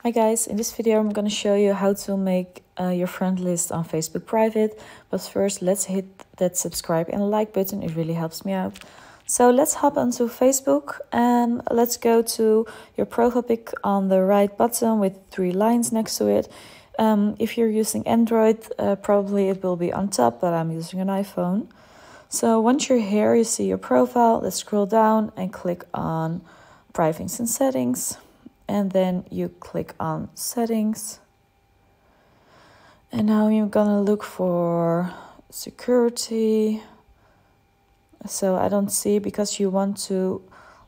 Hi guys, in this video I'm going to show you how to make your friend list on Facebook private. But first let's hit that subscribe and like button, it really helps me out. So let's hop onto Facebook and let's go to your profile pic on the right bottom with 3 lines next to it. If you're using Android, probably it will be on top, but I'm using an iPhone. So once you're here, you see your profile. Let's scroll down and click on privacy and settings. And then you click on settings. And now you're gonna look for security. So I don't see, because you want to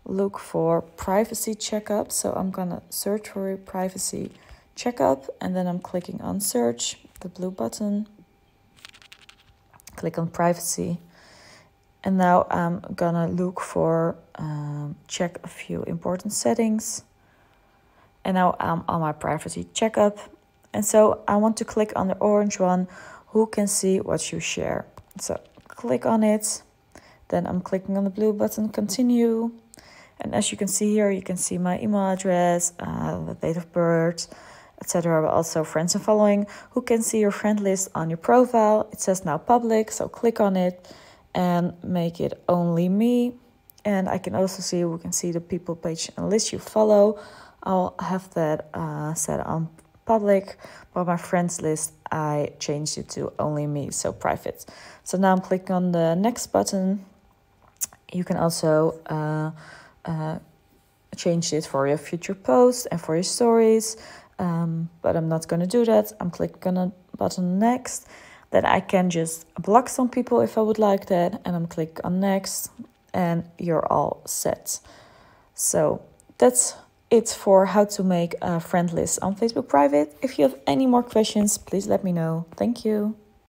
look for privacy checkup. So I'm gonna search for privacy checkup, and then I'm clicking on search, the blue button. Click on privacy. And now I'm gonna look for check a few important settings. And now I'm on my privacy checkup. And so I want to click on the orange one, who can see what you share. So click on it. Then I'm clicking on the blue button, continue. And as you can see here, you can see my email address, the date of birth, etc. But also friends and following, who can see your friend list on your profile. It says now public, so click on it and make it only me. And I can also see, we can see the people page and list you follow. I'll have that set on public, but my friends list, I changed it to only me, so private. So now I'm clicking on the next button. You can also change it for your future posts and for your stories, but I'm not going to do that. I'm clicking on the button next. Then I can just block some people if I would like that, and I'm clicking on next, and you're all set. So that's it for how to make a friend list on Facebook private. If you have any more questions, please let me know. Thank you.